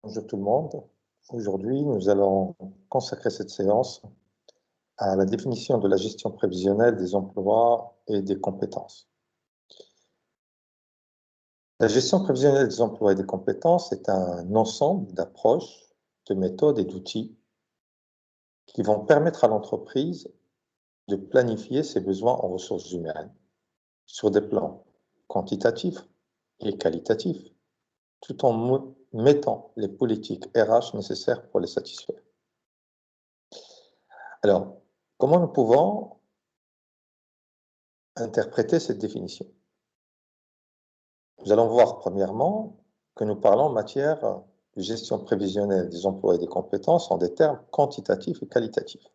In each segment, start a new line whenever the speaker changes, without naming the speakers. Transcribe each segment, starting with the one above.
Bonjour tout le monde. Aujourd'hui, nous allons consacrer cette séance à la définition de la gestion prévisionnelle des emplois et des compétences. La gestion prévisionnelle des emplois et des compétences est un ensemble d'approches, de méthodes et d'outils qui vont permettre à l'entreprise de planifier ses besoins en ressources humaines sur des plans quantitatifs et qualitatifs, tout en mettant les politiques RH nécessaires pour les satisfaire. Alors, comment nous pouvons interpréter cette définition? Nous allons voir premièrement que nous parlons en matière de gestion prévisionnelle des emplois et des compétences en des termes quantitatifs et qualitatifs.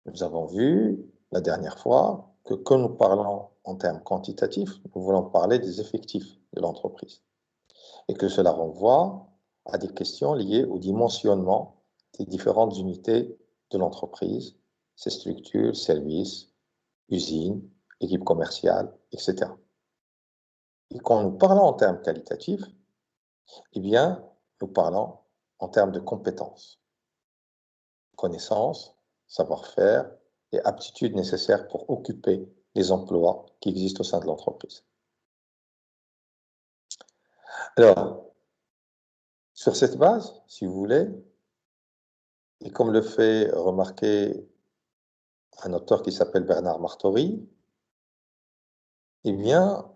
Nous avons vu la dernière fois que quand nous parlons en termes quantitatifs, nous voulons parler des effectifs de l'entreprise et que cela renvoie à des questions liées au dimensionnement des différentes unités de l'entreprise, ses structures, services, usines, équipes commerciales, etc. Et quand nous parlons en termes qualitatifs, eh bien, nous parlons en termes de compétences, connaissances, savoir-faire et aptitudes nécessaires pour occuper les emplois qui existent au sein de l'entreprise. Alors, sur cette base, si vous voulez, et comme le fait remarquer un auteur qui s'appelle Bernard Martori, eh bien,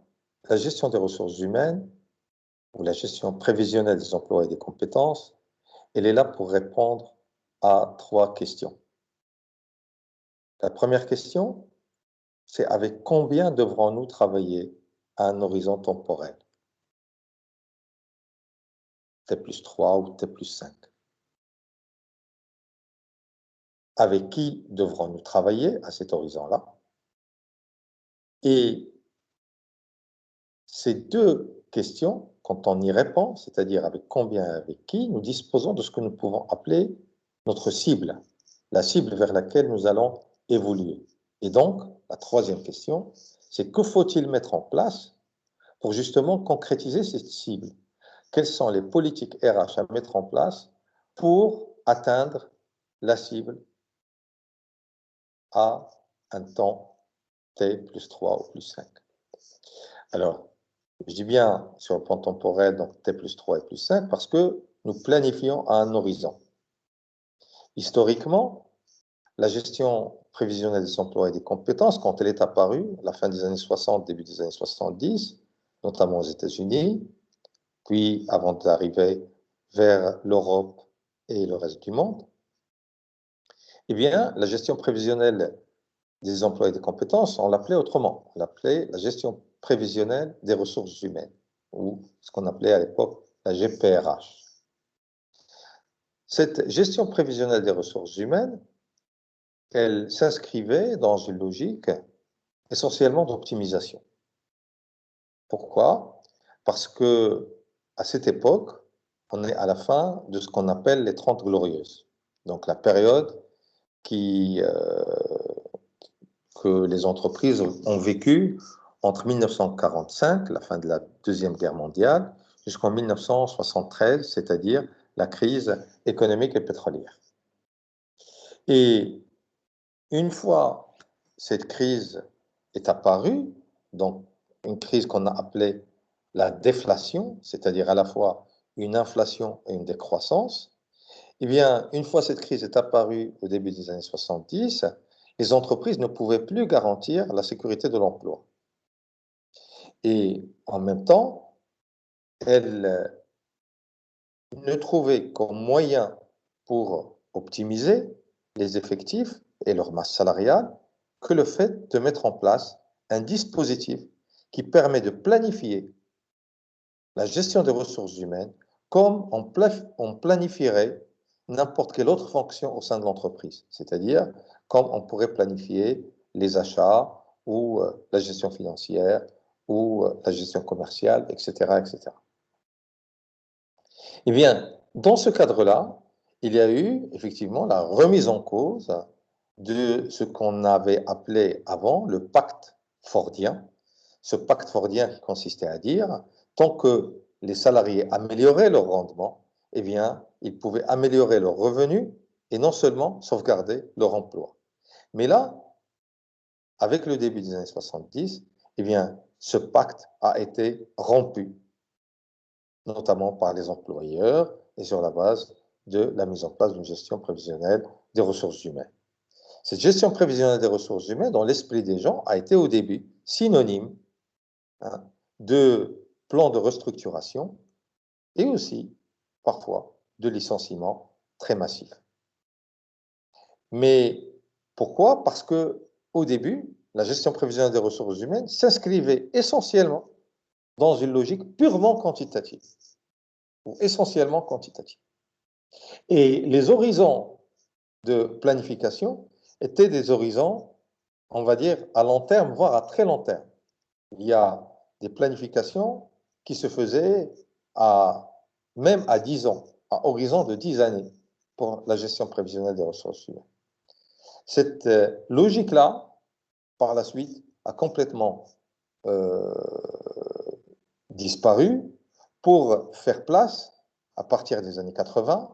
la gestion des ressources humaines ou la gestion prévisionnelle des emplois et des compétences, elle est là pour répondre à 3 questions. La première question, c'est avec combien devrons-nous travailler à un horizon temporel? T+3 ou T+5. Avec qui devrons-nous travailler à cet horizon-là? Et ces 2 questions, quand on y répond, c'est-à-dire avec combien et avec qui, nous disposons de ce que nous pouvons appeler notre cible, la cible vers laquelle nous allons évoluer. Et donc, la troisième question, c'est que faut-il mettre en place pour justement concrétiser cette cible? Quelles sont les politiques RH à mettre en place pour atteindre la cible à un temps T+3 ou +5? Alors, je dis bien sur le plan temporel, donc T+3 et +5, parce que nous planifions à un horizon. Historiquement, la gestion prévisionnelle des emplois et des compétences, quand elle est apparue, à la fin des années 60, début des années 70, notamment aux États-Unis, puis avant d'arriver vers l'Europe et le reste du monde, eh bien, la gestion prévisionnelle des emplois et des compétences, on l'appelait autrement. On l'appelait la gestion prévisionnelle des ressources humaines, ou ce qu'on appelait à l'époque la GPRH. Cette gestion prévisionnelle des ressources humaines, elle s'inscrivait dans une logique essentiellement d'optimisation. Pourquoi? Parce que à cette époque, on est à la fin de ce qu'on appelle les 30 glorieuses. Donc la période que les entreprises ont vécu entre 1945, la fin de la Deuxième Guerre mondiale, jusqu'en 1973, c'est-à-dire la crise économique et pétrolière. Et une fois cette crise est apparue, donc une crise qu'on a appelée la déflation, c'est-à-dire à la fois une inflation et une décroissance, eh bien, une fois cette crise est apparue au début des années 70, les entreprises ne pouvaient plus garantir la sécurité de l'emploi. Et en même temps, elles ne trouvaient comme moyen pour optimiser les effectifs et leur masse salariale que le fait de mettre en place un dispositif qui permet de planifier la gestion des ressources humaines comme on planifierait n'importe quelle autre fonction au sein de l'entreprise, c'est-à-dire comme on pourrait planifier les achats ou la gestion financière ou la gestion commerciale, etc., etc. Eh bien, dans ce cadre-là, il y a eu effectivement la remise en cause de ce qu'on avait appelé avant le pacte fordien. Ce pacte fordien qui consistait à dire, tant que les salariés amélioraient leur rendement, eh bien, ils pouvaient améliorer leurs revenus et non seulement sauvegarder leur emploi. Mais là, avec le début des années 70, eh bien, ce pacte a été rompu, notamment par les employeurs et sur la base de la mise en place d'une gestion prévisionnelle des ressources humaines. Cette gestion prévisionnelle des ressources humaines, dans l'esprit des gens, a été au début synonyme de plan de restructuration et aussi, parfois, de licenciements très massifs. Mais pourquoi? Parce que au début, la gestion prévisionnelle des ressources humaines s'inscrivait essentiellement dans une logique purement quantitative, ou essentiellement quantitative. Et les horizons de planification étaient des horizons, on va dire, à long terme, voire à très long terme. Il y a des planifications qui se faisaient même à 10 ans, à horizon de 10 années pour la gestion prévisionnelle des ressources humaines. Cette logique-là, par la suite, a complètement disparu pour faire place, à partir des années 80,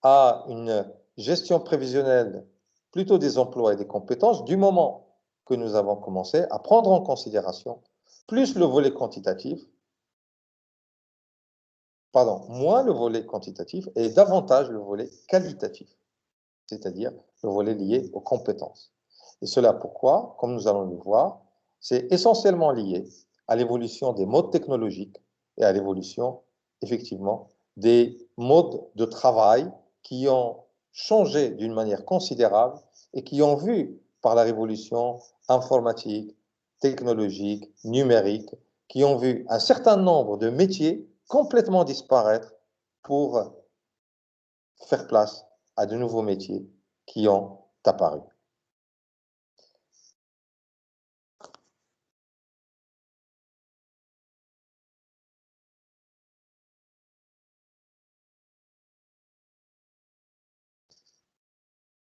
à une gestion prévisionnelle plutôt des emplois et des compétences du moment que nous avons commencé à prendre en considération plus le volet quantitatif, pardon, moins le volet quantitatif et davantage le volet qualitatif, c'est-à-dire le volet lié aux compétences. Et cela pourquoi, comme nous allons le voir, c'est essentiellement lié à l'évolution des modes technologiques et à l'évolution, effectivement, des modes de travail qui ont changé d'une manière considérable et qui ont vu, par la révolution informatique, technologique, numérique, qui ont vu un certain nombre de métiers complètement disparaître pour faire place à de nouveaux métiers qui ont apparu.